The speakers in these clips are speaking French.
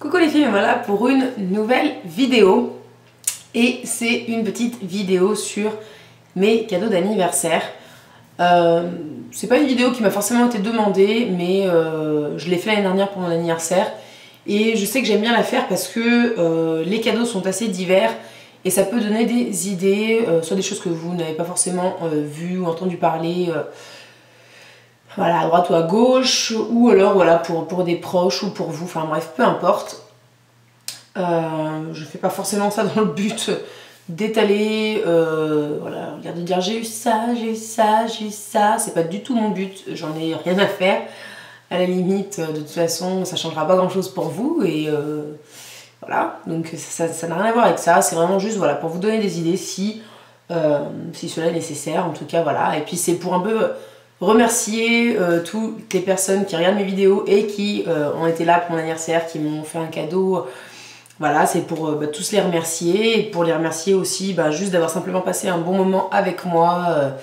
Coucou les filles, voilà pour une nouvelle vidéo. Et c'est une petite vidéo sur mes cadeaux d'anniversaire. C'est pas une vidéo qui m'a forcément été demandée, mais je l'ai fait l'année dernière pour mon anniversaire. Et je sais que j'aime bien la faire parce que les cadeaux sont assez divers et ça peut donner des idées, soit des choses que vous n'avez pas forcément vues ou entendu parler, voilà, à droite ou à gauche, ou alors voilà, pour des proches ou pour vous, enfin bref, peu importe. Je fais pas forcément ça dans le but d'étaler, voilà, de dire j'ai eu ça, j'ai eu ça, j'ai eu ça, c'est pas du tout mon but, j'en ai rien à faire. À la limite, de toute façon, ça changera pas grand chose pour vous et voilà, donc ça n'a rien à voir avec ça, c'est vraiment juste voilà, pour vous donner des idées si cela est nécessaire, en tout cas voilà, et puis c'est pour un peu remercier toutes les personnes qui regardent mes vidéos et qui ont été là pour mon anniversaire, qui m'ont fait un cadeau. Voilà, c'est pour tous les remercier et pour les remercier aussi juste d'avoir simplement passé un bon moment avec moi,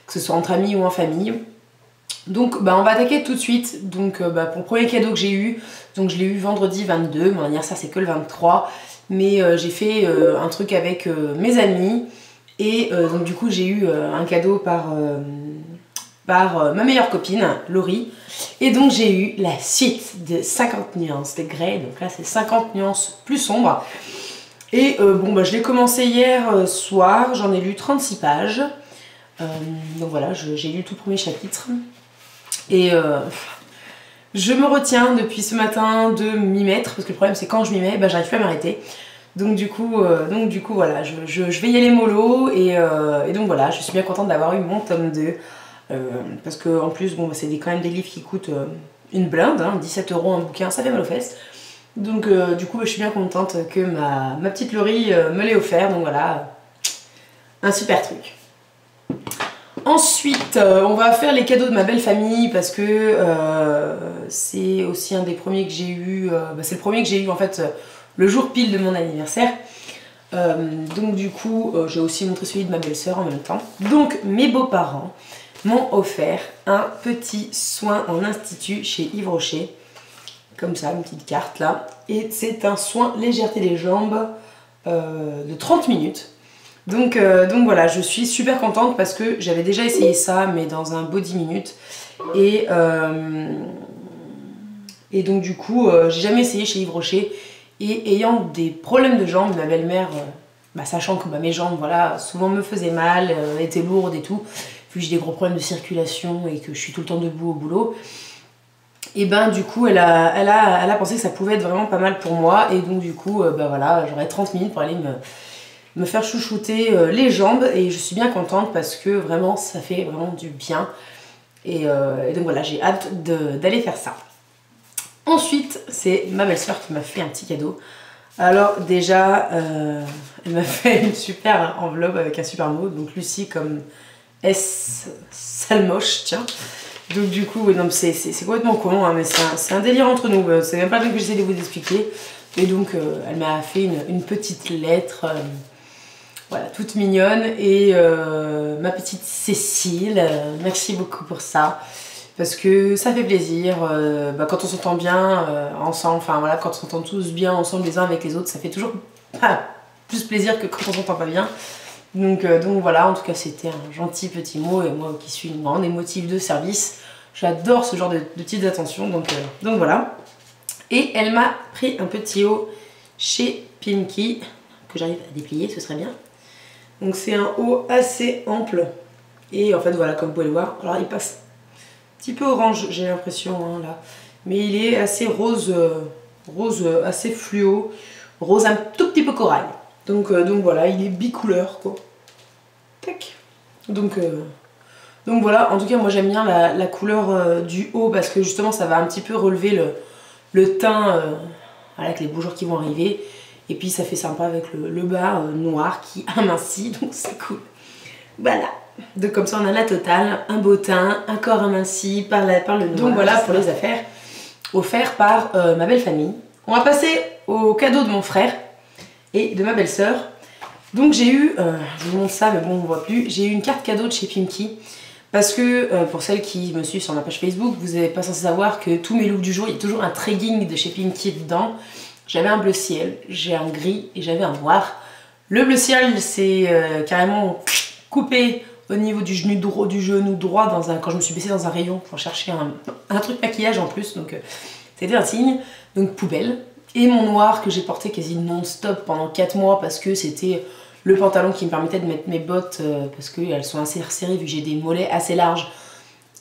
que ce soit entre amis ou en famille. Donc on va attaquer tout de suite. Donc pour le premier cadeau que j'ai eu, donc je l'ai eu vendredi 22, mon anniversaire c'est que le 23, mais j'ai fait un truc avec mes amis et donc du coup j'ai eu un cadeau par ma meilleure copine, Laurie. Et donc j'ai eu la suite de 50 nuances de Grey, donc là c'est 50 nuances plus sombres. Et je l'ai commencé hier soir, j'en ai lu 36 pages. Donc voilà, j'ai lu tout le premier chapitre. Et je me retiens depuis ce matin de m'y mettre, parce que le problème c'est quand je m'y mets, j'arrive pas à m'arrêter. Donc du coup voilà, je vais y aller mollo et donc voilà, je suis bien contente d'avoir eu mon tome 2. Parce que en plus c'est quand même des livres qui coûtent une blinde, hein, 17 € un bouquin, ça fait mal aux fesses. Donc du coup je suis bien contente que ma petite Laurie me l'ait offert, donc voilà, un super truc. Ensuite on va faire les cadeaux de ma belle famille parce que c'est aussi un des premiers que j'ai eu, c'est le premier que j'ai eu en fait le jour pile de mon anniversaire. Donc du coup j'ai aussi montré celui de ma belle-sœur en même temps. Donc mes beaux-parents m'ont offert un petit soin en institut chez Yves Rocher, comme ça, une petite carte là, et c'est un soin légèreté des jambes de 30 minutes. Donc voilà, je suis super contente parce que j'avais déjà essayé ça, mais dans un body minute, et donc du coup, j'ai jamais essayé chez Yves Rocher, et ayant des problèmes de jambes, ma belle-mère, sachant que mes jambes, voilà, souvent me faisaient mal, étaient lourdes et tout, vu que j'ai des gros problèmes de circulation et que je suis tout le temps debout au boulot, et du coup elle a pensé que ça pouvait être vraiment pas mal pour moi, et donc du coup voilà, j'aurai 30 minutes pour aller me faire chouchouter les jambes, et je suis bien contente parce que vraiment ça fait vraiment du bien, et donc voilà, j'ai hâte d'aller faire ça. Ensuite c'est ma belle-sœur qui m'a fait un petit cadeau. Alors déjà elle m'a fait une super enveloppe avec un super mot, donc Lucie comme S sale moche, tiens. Donc du coup, c'est complètement con, hein, mais c'est un délire entre nous, c'est même pas le que j'essaie de vous expliquer. Et donc elle m'a fait une petite lettre, voilà, toute mignonne, et ma petite Cécile, merci beaucoup pour ça, parce que ça fait plaisir, quand on s'entend bien ensemble, enfin voilà, quand on s'entend tous bien ensemble les uns avec les autres, ça fait toujours plus plaisir que quand on s'entend pas bien. Donc voilà, en tout cas c'était un gentil petit mot, et moi qui suis une grande émotive de service, j'adore ce genre de petites attentions, donc voilà. Et elle m'a pris un petit haut chez Pimki, que j'arrive à déplier, ce serait bien. Donc c'est un haut assez ample, et en fait voilà, comme vous pouvez le voir, alors il passe un petit peu orange, j'ai l'impression, hein, là, mais il est assez rose, assez fluo, rose un tout petit peu corail. Donc voilà, il est bicouleur quoi. Tac. Donc voilà, en tout cas moi j'aime bien la couleur du haut, parce que justement ça va un petit peu relever le teint voilà, avec les beaux jours qui vont arriver. Et puis ça fait sympa avec le bas noir qui amincit, donc c'est cool. Voilà. Donc comme ça on a la totale, un beau teint, un corps aminci par le noir. Donc voilà pour les affaires offertes par ma belle famille. On va passer au cadeau de mon frère et de ma belle-sœur. Donc j'ai eu, je vous montre ça mais bon on ne voit plus, j'ai eu une carte cadeau de chez Pimki, parce que pour celles qui me suivent sur ma page Facebook, vous n'êtes pas censé savoir que tous mes looks du jour, il y a toujours un tracking de chez Pimki dedans. J'avais un bleu ciel, j'ai un gris et j'avais un noir. Le bleu ciel, c'est carrément coupé au niveau du genou droit quand je me suis baissée dans un rayon pour chercher un truc maquillage en plus. Donc c'était un signe. Donc poubelle. Et mon noir que j'ai porté quasi non-stop pendant 4 mois parce que c'était le pantalon qui me permettait de mettre mes bottes parce qu'elles sont assez resserrées vu que j'ai des mollets assez larges.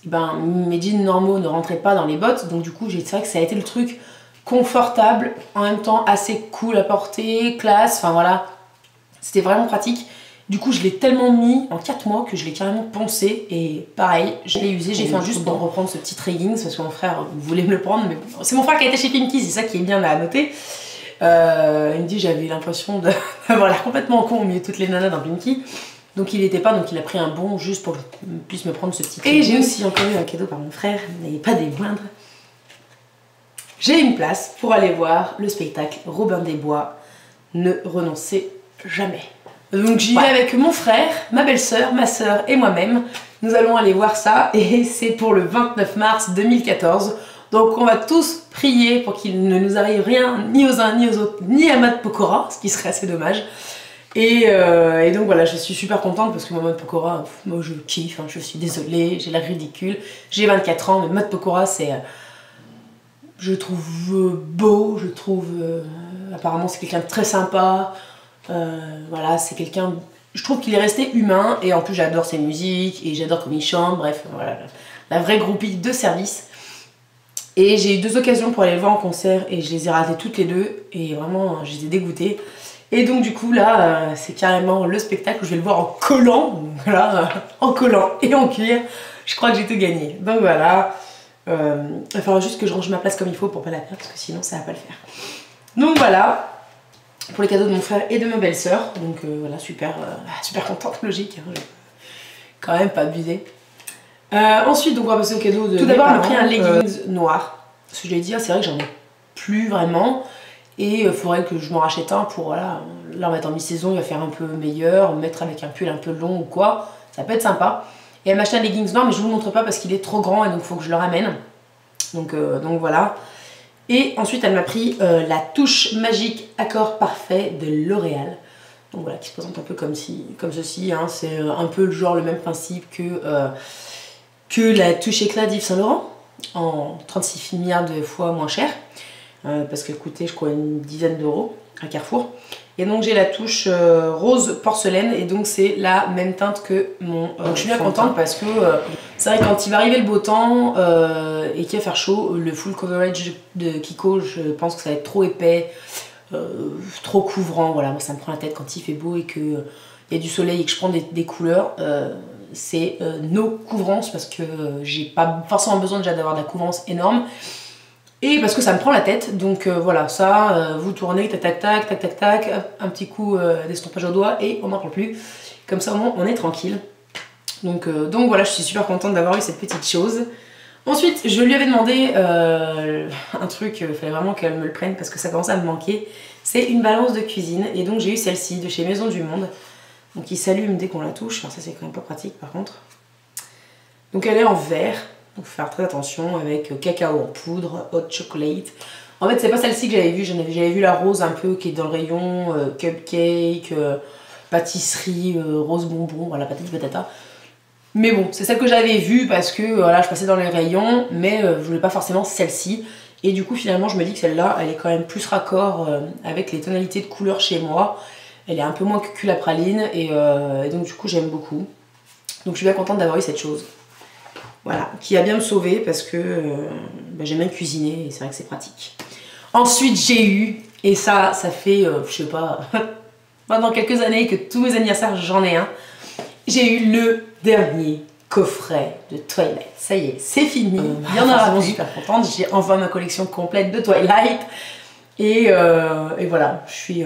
Et ben, mes jeans normaux ne rentraient pas dans les bottes. Donc du coup, c'est vrai que ça a été le truc confortable, en même temps assez cool à porter, classe, enfin voilà. C'était vraiment pratique. Du coup, je l'ai tellement mis en 4 mois que je l'ai carrément poncé. Et pareil, je l'ai usé. J'ai fait juste pour reprendre ce petit leggings parce que mon frère voulait me le prendre. Mais c'est mon frère qui a été chez Pimki, c'est ça qui est bien à noter. Il me dit j'avais l'impression d'avoir l'air complètement con au milieu de toutes les nanas dans Pimki. Donc il n'était pas, donc il a pris un bon juste pour qu'il puisse me prendre ce petit leggings. Et j'ai aussi encore eu un cadeau par mon frère, mais pas des moindres. J'ai une place pour aller voir le spectacle Robin des Bois. Ne renoncez jamais. Donc j'y vais avec mon frère, ma belle-sœur, ma sœur et moi-même. Nous allons aller voir ça et c'est pour le 29 mars 2014. Donc on va tous prier pour qu'il ne nous arrive rien ni aux uns ni aux autres, ni à Matt Pokora, ce qui serait assez dommage. Et donc voilà, je suis super contente parce que moi, Matt Pokora, moi je kiffe, hein, je suis désolée, j'ai l'air ridicule. J'ai 24 ans, mais Matt Pokora c'est... je trouve beau, je trouve... apparemment c'est quelqu'un de très sympa. Voilà, c'est quelqu'un... Je trouve qu'il est resté humain et en plus j'adore ses musiques et j'adore comme il chante, bref, voilà, la vraie groupie de service. Et j'ai eu 2 occasions pour aller le voir en concert et je les ai ratées toutes les 2 et vraiment j'étais dégoûtée. Et donc du coup là, c'est carrément le spectacle où je vais le voir en collant, voilà, en collant et en cuir. Je crois que j'ai tout gagné. Donc voilà, il va falloir juste que je range ma place comme il faut pour pas la perdre parce que sinon ça va pas le faire. Donc voilà. Pour les cadeaux de mon frère et de ma belle-sœur. Donc voilà, super contente, logique. Hein, quand même pas abusé. Ensuite, donc on va passer au cadeau de... Tout d'abord, on a pris un leggings noir. Ce que je vais dire, c'est vrai que j'en ai plus vraiment. Et il faudrait que je m'en rachète un pour, voilà, là on va être en mi-saison, il va faire un peu meilleur, mettre avec un pull un peu long ou quoi. Ça peut être sympa. Et elle m'a acheté un leggings noir, mais je vous le montre pas parce qu'il est trop grand et donc il faut que je le ramène. Donc voilà. Et ensuite, elle m'a pris la touche magique Accord Parfait de L'Oréal. Donc voilà, qui se présente un peu comme ceci. Hein. C'est un peu le même principe que la touche éclat d'Yves Saint Laurent, en 36 milliards de fois moins cher. Parce qu'elle coûtait, je crois, une dizaine d'euros à Carrefour. Et donc j'ai la touche rose porcelaine et donc c'est la même teinte que mon donc je suis bien contente parce que c'est vrai que quand il va arriver le beau temps et qu'il va faire chaud, le full coverage de Kiko, je pense que ça va être trop épais, trop couvrant. Voilà, moi ça me prend la tête quand il fait beau et qu'il y a du soleil et que je prends des couleurs. C'est no couvrance parce que j'ai pas forcément besoin déjà d'avoir de la couvrance énorme. Et parce que ça me prend la tête, donc voilà, ça, vous tournez, tac tac tac, tac tac tac, un petit coup d'estompage au doigt et on n'en parle plus. Comme ça au moins on est tranquille. Donc voilà, je suis super contente d'avoir eu cette petite chose. Ensuite, je lui avais demandé un truc, il fallait vraiment qu'elle me le prenne parce que ça commençait à me manquer. C'est une balance de cuisine et donc j'ai eu celle-ci de chez Maison du Monde. Donc il s'allume dès qu'on la touche, enfin, ça c'est quand même pas pratique par contre. Donc elle est en verre. Donc faut faire très attention avec cacao en poudre, hot chocolate. En fait c'est pas celle-ci que j'avais vue, j'avais vu la rose un peu qui est dans le rayon cupcake, pâtisserie, rose bonbon, voilà patati patata. Mais bon, c'est celle que j'avais vue parce que voilà, je passais dans les rayons, mais je voulais pas forcément celle-ci. Et du coup finalement je me dis que celle-là, elle est quand même plus raccord avec les tonalités de couleur chez moi. Elle est un peu moins que la praline et donc du coup j'aime beaucoup. Donc je suis bien contente d'avoir eu cette chose. Voilà, qui a bien me sauver parce que j'aime bien cuisiner et c'est vrai que c'est pratique. Ensuite j'ai eu, et ça fait, je sais pas, pendant quelques années que tous mes anniversaires j'en ai un, j'ai eu le dernier coffret de Twilight. Ça y est, c'est fini, il y en aura plus. Super contente, j'ai enfin ma collection complète de Twilight et voilà, je suis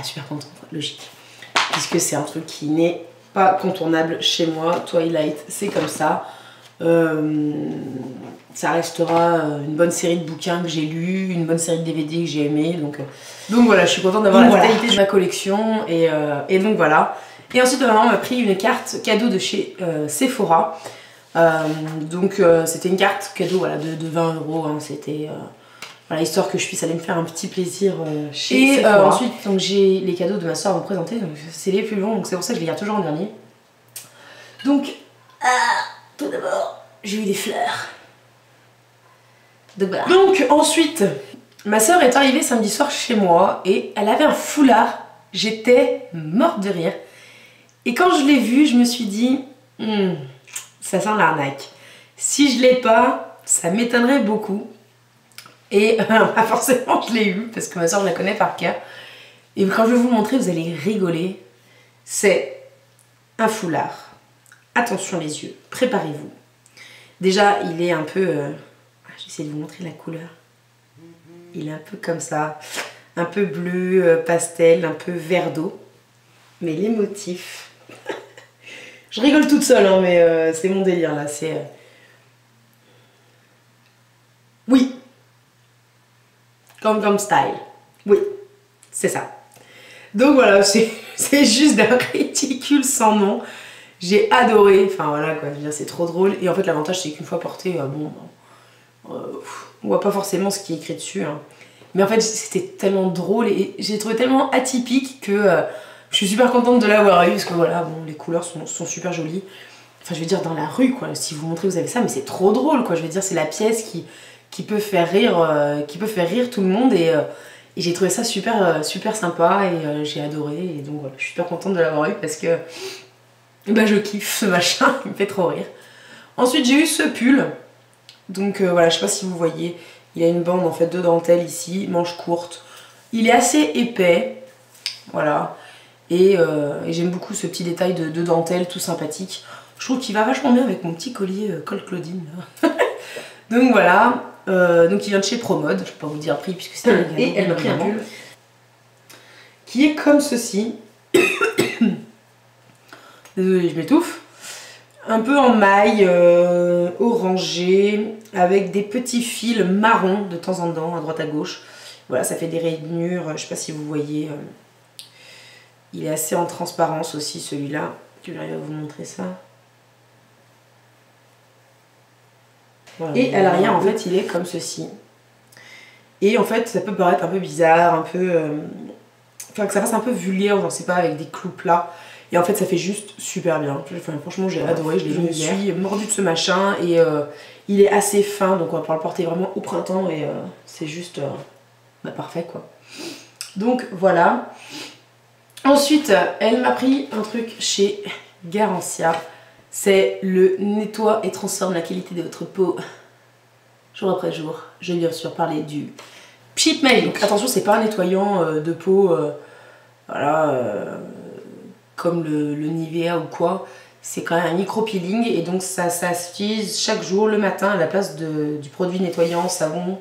super contente, logique, puisque c'est un truc qui n'est pas contournable chez moi. Twilight, c'est comme ça. Ça restera une bonne série de bouquins que j'ai lus, une bonne série de DVD que j'ai aimé, donc voilà, je suis contente d'avoir la totalité de ma collection et donc voilà. Et ensuite ma maman m'a pris une carte cadeau de chez Sephora, donc c'était une carte cadeau voilà, de 20 €, hein, c'était Voilà, histoire que je puisse aller me faire un petit plaisir chez Sephora. Ensuite, donc j'ai les cadeaux de ma soeur à vous présenter, donc c'est les plus longs, donc c'est pour ça que je les garde toujours en dernier. Donc, tout d'abord, j'ai eu des fleurs. Donc voilà. Donc ensuite, ma soeur est arrivée samedi soir chez moi et elle avait un foulard. J'étais morte de rire. Et quand je l'ai vu, je me suis dit, ça sent l'arnaque. Si je l'ai pas, ça m'étonnerait beaucoup. Et forcément, je l'ai eu parce que ma soeur, je la connais par cœur. Et quand je vais vous le montrer, vous allez rigoler. C'est un foulard. Attention les yeux, préparez-vous. Déjà, il est un peu... J'essaie de vous montrer la couleur. Il est un peu comme ça. Un peu bleu, pastel, un peu vert d'eau. Mais les motifs... Je rigole toute seule, hein, mais c'est mon délire là. C'est... Oui. Gangnam Style. Oui, c'est ça. Donc voilà, c'est juste d'un ridicule sans nom. J'ai adoré. Enfin voilà quoi, je veux dire, c'est trop drôle. Et en fait, l'avantage, c'est qu'une fois porté, on voit pas forcément ce qui est écrit dessus. Hein. Mais en fait, c'était tellement drôle et j'ai trouvé tellement atypique que je suis super contente de l'avoir eu. Parce que voilà, bon, les couleurs sont super jolies. Enfin, je veux dire, dans la rue, quoi. Si vous montrez, vous avez ça, mais c'est trop drôle, quoi. Je veux dire, c'est la pièce qui peut faire rire tout le monde. Et j'ai trouvé ça super, super sympa et j'ai adoré. Et donc voilà, je suis super contente de l'avoir eu parce que bah, je kiffe ce machin, il me fait trop rire. Ensuite, j'ai eu ce pull. Donc voilà, je sais pas si vous voyez, il a une bande en fait de dentelle ici, manche courte. Il est assez épais, voilà. Et j'aime beaucoup ce petit détail de dentelle tout sympathique. Je trouve qu'il va vachement bien avec mon petit collier Col Claudine. Donc voilà, donc il vient de chez Promode, je peux pas vous dire le prix puisque c'est un et elle m'a pris un pull qui est comme ceci. Désolée, je m'étouffe. Un peu en maille orangé avec des petits fils marrons de temps en temps à droite à gauche. Voilà, ça fait des rainures, je sais pas si vous voyez. Il est assez en transparence aussi celui-là. Je vais arriver à vous montrer ça. Voilà, et à l'arrière en fait il est comme ceci. Et en fait ça peut paraître un peu bizarre, un peu... Enfin que ça fasse un peu vulgaire, je sais pas, avec des clous plats. Et en fait ça fait juste super bien. Enfin, franchement j'ai adoré, je me suis mordue de ce machin et il est assez fin donc on va pouvoir le porter vraiment au printemps et c'est juste parfait quoi. Donc voilà. Ensuite elle m'a pris un truc chez Garancia. C'est le nettoie et transforme la qualité de votre peau jour après jour. Je vais bien sûr parler du Pchit Magic. Donc attention, c'est pas un nettoyant de peau voilà, comme le Nivea ou quoi. C'est quand même un micro-peeling et donc ça s'utilise chaque jour le matin à la place du produit nettoyant, savon,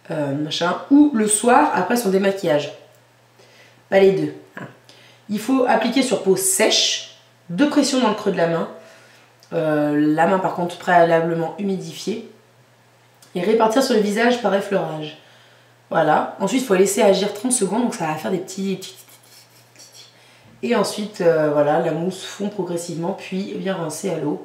machin, ou le soir après son démaquillage. Pas les deux. Hein. Il faut appliquer sur peau sèche, de pression dans le creux de la main. La main par contre préalablement humidifiée et répartir sur le visage par effleurage. Voilà, ensuite il faut laisser agir 30 secondes donc ça va faire des petits et ensuite voilà, la mousse fond progressivement puis bien rincer à l'eau.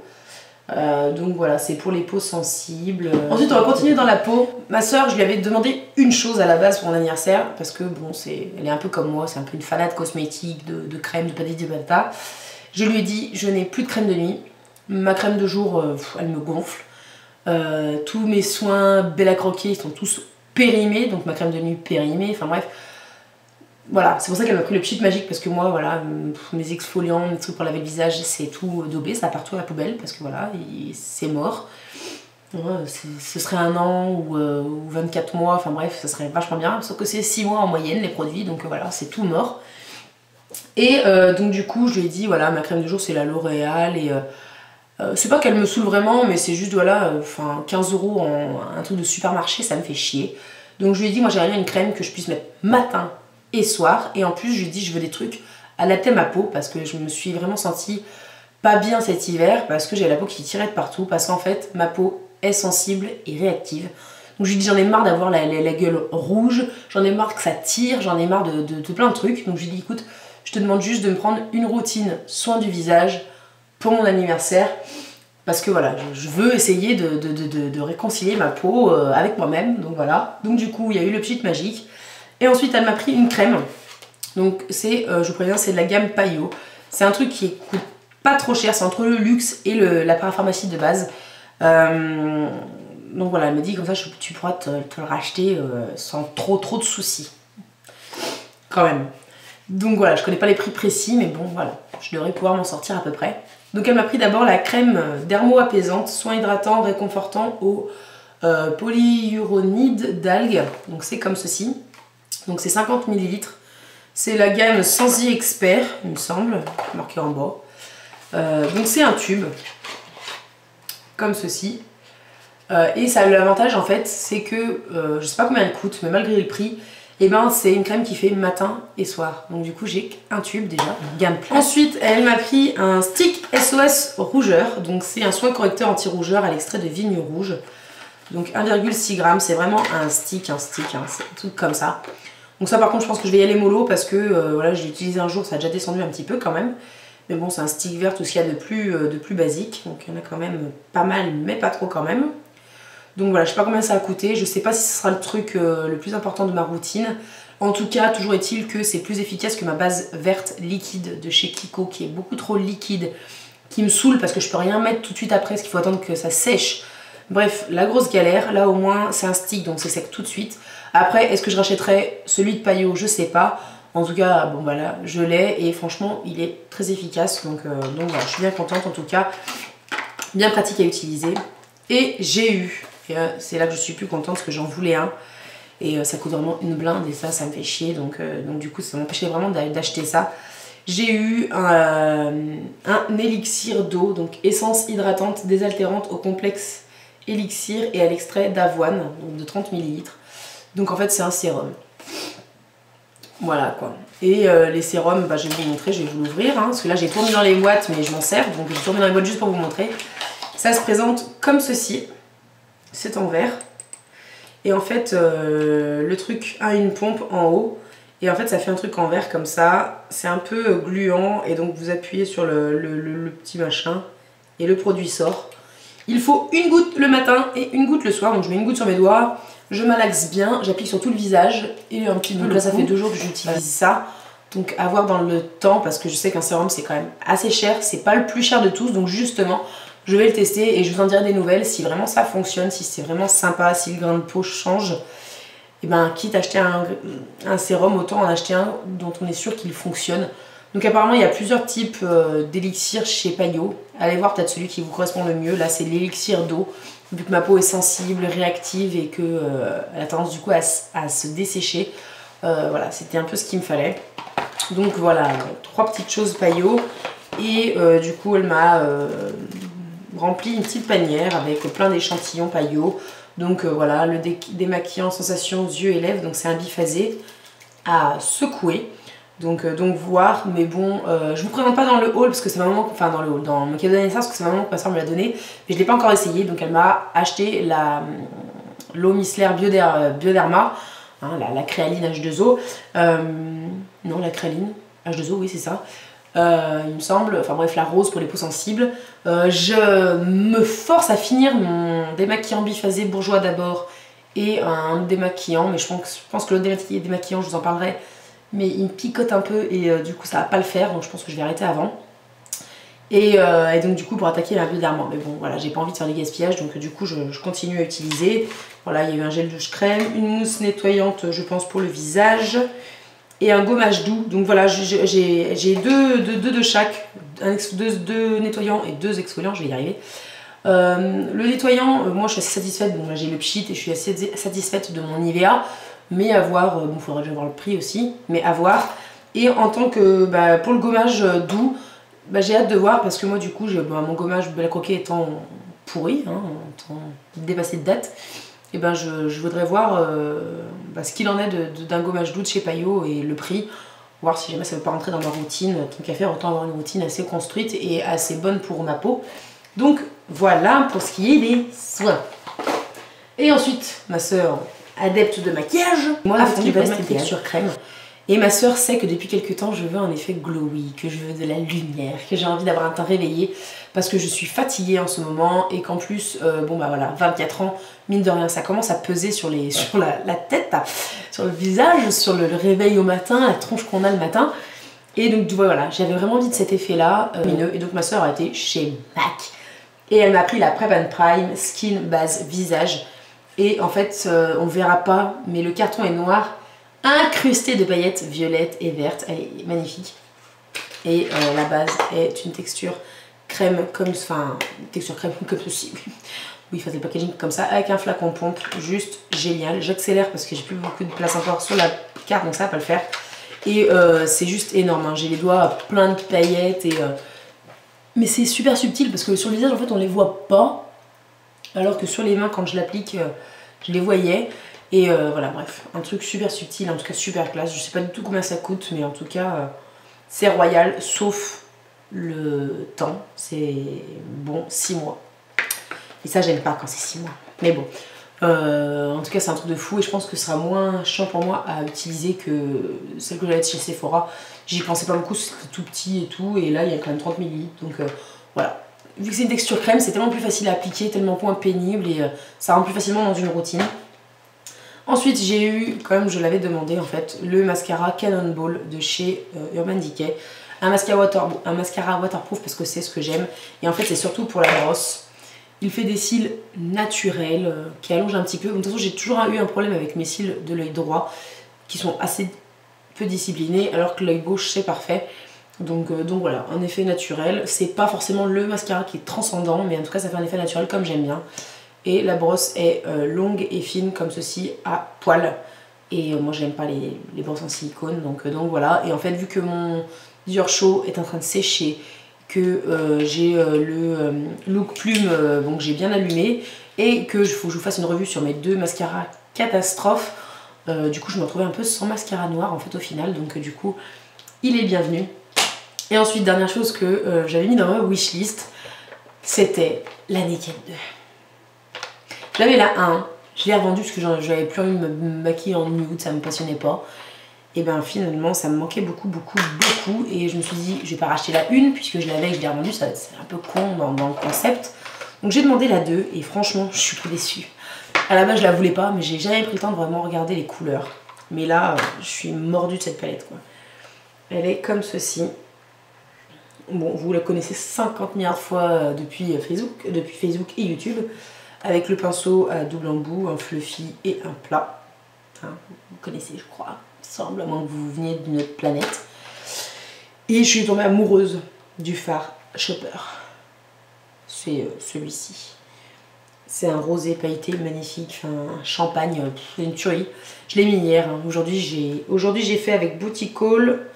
Donc voilà, c'est pour les peaux sensibles. Ensuite on va continuer dans la peau. Ma soeur, je lui avais demandé une chose à la base pour mon anniversaire parce que bon, elle est un peu comme moi, c'est un peu une fanade cosmétique, de crème, de patati patata. Je lui ai dit, je n'ai plus de crème de nuit. Ma crème de jour, elle me gonfle. Tous mes soins Bella Croquet, ils sont tous périmés. Donc ma crème de nuit périmée. Enfin bref. Voilà, c'est pour ça qu'elle m'a pris le Pchit Magic. Parce que moi, voilà, mes exfoliants, mes trucs pour laver le visage, c'est tout daubé. Ça part tout à la poubelle. Parce que voilà, c'est mort. Ce serait 1 an ou 24 mois. Enfin bref, ça serait vachement bien. Sauf que c'est 6 mois en moyenne les produits. Donc voilà, c'est tout mort. Et donc du coup, je lui ai dit, voilà, ma crème de jour, c'est la L'Oréal. Et c'est pas qu'elle me saoule vraiment, mais c'est juste, voilà, 15 € en un truc de supermarché, ça me fait chier. Donc je lui ai dit, moi j'aimerais bien une crème que je puisse mettre matin et soir. Et en plus, je lui ai dit, je veux des trucs adaptés à ma peau, parce que je me suis vraiment sentie pas bien cet hiver, parce que j'ai la peau qui tirait de partout, parce qu'en fait, ma peau est sensible et réactive. Donc je lui ai dit, j'en ai marre d'avoir la gueule rouge, j'en ai marre que ça tire, j'en ai marre de plein de trucs. Donc je lui ai dit, écoute, je te demande juste de me prendre une routine soin du visage pour mon anniversaire parce que voilà, je veux essayer de réconcilier ma peau avec moi-même, donc voilà. Donc du coup, il y a eu le Pchit Magique. Et ensuite, elle m'a pris une crème. Donc c'est, je vous préviens, c'est de la gamme Payo. C'est un truc qui coûte pas trop cher, c'est entre le luxe et la parapharmacie de base. Donc voilà, elle me dit comme ça, tu pourras te le racheter sans trop de soucis. Quand même. Donc voilà, je connais pas les prix précis, mais bon voilà, je devrais pouvoir m'en sortir à peu près. Donc elle m'a pris d'abord la crème dermo-apaisante, soin hydratant, réconfortant au polyuronide d'algues. Donc c'est comme ceci. Donc c'est 50 ml. C'est la gamme Sensi Expert, il me semble, marqué en bas. Donc c'est un tube, comme ceci. Et ça a l'avantage en fait, c'est que, je sais pas combien elle coûte, mais malgré le prix, et ben c'est une crème qui fait matin et soir. Donc du coup j'ai un tube déjà, gamme pleine. Ensuite elle m'a pris un stick SOS rougeur. Donc c'est un soin correcteur anti-rougeur à l'extrait de vigne rouge. Donc 1,6 g, c'est vraiment un stick, c'est un truc comme ça. Donc ça par contre je pense que je vais y aller mollo parce que voilà, je l'ai utilisé un jour, ça a déjà descendu un petit peu quand même. Mais bon c'est un stick vert, tout ce qu'il y a de plus basique. Donc il y en a quand même pas mal, mais pas trop quand même. Donc voilà, je sais pas combien ça a coûté, je sais pas si ce sera le truc le plus important de ma routine. En tout cas, toujours est-il que c'est plus efficace que ma base verte liquide de chez Kiko qui est beaucoup trop liquide, qui me saoule parce que je peux rien mettre tout de suite après parce qu'il faut attendre que ça sèche. Bref, la grosse galère. Là au moins c'est un stick donc c'est sec tout de suite. Après, est-ce que je rachèterai celui de Payo? Je sais pas. En tout cas, bon voilà, je l'ai et franchement il est très efficace. Donc voilà, je suis bien contente en tout cas. Bien pratique à utiliser. Et j'ai eu... c'est là que je suis plus contente parce que j'en voulais un et ça coûte vraiment une blinde et ça me fait chier donc du coup ça m'empêchait vraiment d'acheter ça. J'ai eu un élixir d'eau, donc essence hydratante désaltérante au complexe élixir et à l'extrait d'avoine de 30 ml. Donc en fait c'est un sérum. Voilà quoi. Et les sérums, bah, je vais vous montrer, je vais vous l'ouvrir hein, parce que là j'ai tout mis dans les boîtes mais je m'en sers donc j'ai tout mis dans les boîtes juste pour vous montrer. Ça se présente comme ceci. C'est en verre et en fait le truc a une pompe en haut et en fait ça fait un truc en verre comme ça, c'est un peu gluant et donc vous appuyez sur le petit machin et le produit sort. Il faut une goutte le matin et une goutte le soir, donc je mets une goutte sur mes doigts, je malaxe bien, j'applique sur tout le visage et un petit peu, là ça fait 2 jours que j'utilise ça, donc à voir dans le temps parce que je sais qu'un sérum c'est quand même assez cher, c'est pas le plus cher de tous donc justement je vais le tester et je vous en dirai des nouvelles si vraiment ça fonctionne, si c'est vraiment sympa, si le grain de peau change. Et ben quitte à acheter un sérum, autant en acheter un dont on est sûr qu'il fonctionne. Donc apparemment il y a plusieurs types d'élixir chez Payo. Allez voir peut-être celui qui vous correspond le mieux. Là c'est l'élixir d'eau. Vu que ma peau est sensible, réactive et qu'elle a tendance du coup à se dessécher. Voilà, c'était un peu ce qu'il me fallait. Donc voilà, 3 petites choses Payo. Et du coup elle m'a... rempli une petite panière avec plein d'échantillons Payo. Donc voilà, le démaquillant sensation yeux et lèvres. Donc c'est un biphasé à secouer. Donc voir, mais bon, je vous présente pas dans le haul parce que c'est ma maman, enfin dans le haul, dans mon cadeau d'anniversaire parce que c'est ma maman que ma soeur me l'a donné. Mais je l'ai pas encore essayé. Donc elle m'a acheté l'eau micellaire Bioderma, hein, la créaline H2O. Non, la créaline H2O, oui c'est ça. Il me semble, enfin bref la rose pour les peaux sensibles. Je me force à finir mon démaquillant biphasé bourgeois d'abord et un démaquillant, mais je pense que l'autre démaquillant je vous en parlerai, mais il me picote un peu et du coup ça va pas le faire donc je pense que je vais arrêter avant. Et donc du coup pour attaquer la Bioderma, mais bon voilà j'ai pas envie de faire des gaspillages donc du coup je continue à utiliser. Voilà il y a eu un gel douche crème, une mousse nettoyante je pense pour le visage et un gommage doux. Donc voilà, j'ai deux de chaque, deux nettoyants et 2 exfoliants, je vais y arriver. Le nettoyant, moi je suis assez satisfaite, donc là j'ai le Pchit et je suis assez satisfaite de mon Nivea, mais à voir, bon il faudrait déjà voir le prix aussi, mais à voir. Et en tant que, pour le gommage doux, j'ai hâte de voir parce que moi du coup, mon gommage Bella Croquet étant pourri, hein, étant dépassé de date, et je voudrais voir ce qu'il en est d'un gommage doux de chez Payo et le prix, voir si jamais ça ne veut pas rentrer dans ma routine. Tant qu'à faire, autant avoir une routine assez construite et assez bonne pour ma peau. Donc voilà pour ce qui est des soins. Et ensuite, ma soeur, adepte de maquillage, moi ce qui va être texture crème. Et ma soeur sait que depuis quelques temps je veux un effet glowy, que je veux de la lumière, que j'ai envie d'avoir un teint réveillé parce que je suis fatiguée en ce moment et qu'en plus, bon bah voilà, 24 ans, mine de rien, ça commence à peser sur la tête, sur le visage, sur le réveil au matin, la tronche qu'on a le matin. Et donc voilà, j'avais vraiment envie de cet effet-là, et donc ma soeur a été chez MAC. Et elle m'a pris la Prep and Prime Skin Base Visage. Et en fait, on verra pas, mais le carton est noir, incrusté de paillettes violettes et vertes. Elle est magnifique. Et la base est une texture crème comme ceci. Oui, faites le packaging comme ça, avec un flacon pompe, juste génial. J'accélère parce que j'ai plus beaucoup de place encore sur la carte, donc ça va pas le faire. Et c'est juste énorme, hein. J'ai les doigts pleins de paillettes et mais c'est super subtil parce que sur le visage en fait on les voit pas, alors que sur les mains quand je l'applique je les voyais. Et voilà, bref, un truc super subtil, en tout cas super classe. Je sais pas du tout combien ça coûte, mais en tout cas c'est royal, sauf le temps. C'est bon, 6 mois. Et ça j'aime pas quand c'est 6 mois, mais bon. En tout cas c'est un truc de fou et je pense que ce sera moins chiant pour moi à utiliser que celle que j'avais chez Sephora. J'y pensais pas beaucoup, c'était tout petit et tout, et là il y a quand même 30 ml, donc voilà. Vu que c'est une texture crème, c'est tellement plus facile à appliquer, tellement moins pénible, et ça rentre plus facilement dans une routine. Ensuite j'ai eu, comme je l'avais demandé en fait, le mascara Cannonball de chez Urban Decay. Un mascara waterproof parce que c'est ce que j'aime, et en fait c'est surtout pour la brosse. Il fait des cils naturels qui allongent un petit peu. De toute façon, j'ai toujours eu un problème avec mes cils de l'œil droit qui sont assez peu disciplinés, alors que l'œil gauche c'est parfait. Donc voilà, un effet naturel. C'est pas forcément le mascara qui est transcendant, mais en tout cas ça fait un effet naturel comme j'aime bien. Et la brosse est longue et fine comme ceci à poil. Et moi j'aime pas les brosses en silicone, donc voilà. Et en fait, vu que mon Dior Show est en train de sécher, que j'ai le look plume, donc j'ai bien allumé, et que faut que je vous fasse une revue sur mes 2 mascaras catastrophes, du coup je me retrouvais un peu sans mascara noir en fait au final, donc du coup il est bienvenu. Et ensuite, dernière chose que j'avais mis dans ma wishlist, c'était la Naked 2. J'avais la 1, je l'ai revendue parce que j'avais plus envie de me maquiller en nude, ça me passionnait pas. Et ben finalement ça me manquait beaucoup, et je me suis dit je vais pas racheter la 1 puisque je l'avais et que je l'ai revendue, c'est un peu con dans le concept. Donc j'ai demandé la 2 et franchement je suis plus déçue. À la base je la voulais pas, mais j'ai jamais pris le temps de vraiment regarder les couleurs. Mais là je suis mordue de cette palette quoi. Elle est comme ceci. Bon, vous la connaissez 50 milliards de fois depuis Facebook et YouTube, avec le pinceau à double embout, un fluffy et un plat. Hein, vous connaissez je crois. Semble, à moins que vous veniez d'une autre planète. Et je suis tombée amoureuse du fard Shopper. C'est celui-ci. C'est un rosé pailleté magnifique, un champagne, c'est une tuerie. Je l'ai mis hier. Hein. Aujourd'hui j'ai fait avec Booty Call,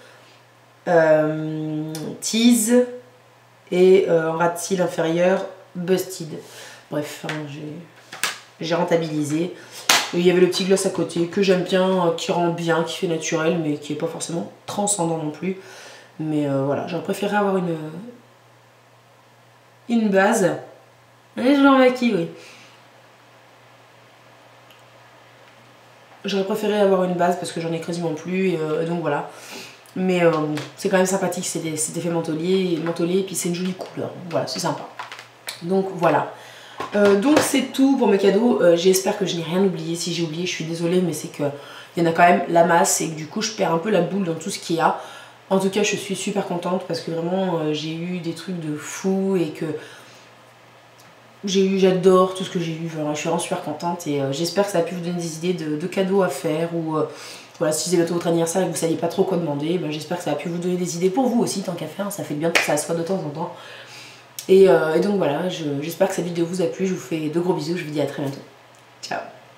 Tease et en ras de cils inférieur Busted. Bref, hein, j'ai rentabilisé. Il y avait le petit gloss à côté que j'aime bien, qui rend bien, qui fait naturel, mais qui n'est pas forcément transcendant non plus. Mais voilà, j'aurais préféré avoir une base. Et je l'en maquille, oui. J'aurais préféré avoir une base parce que j'en ai quasiment plus, et donc voilà. Mais c'est quand même sympathique, c'est effet mentholé, et puis c'est une jolie couleur. Voilà, c'est sympa. Donc voilà. Donc c'est tout pour mes cadeaux. J'espère que je n'ai rien oublié. Si j'ai oublié, je suis désolée, mais c'est qu'il y en a quand même la masse et que du coup je perds un peu la boule dans tout ce qu'il y a. En tout cas, je suis super contente parce que vraiment j'ai eu des trucs de fou et que j'adore tout ce que j'ai eu. Voilà, je suis vraiment super contente et j'espère que ça a pu vous donner des idées de cadeaux à faire, ou voilà, si c'est bientôt votre anniversaire et que vous ne saviez pas trop quoi demander, ben, j'espère que ça a pu vous donner des idées pour vous aussi, tant qu'à faire. Ça fait bien que ça soit de temps en temps. Et donc voilà, j'espère que cette vidéo vous a plu. Je vous fais de gros bisous, je vous dis à très bientôt. Ciao.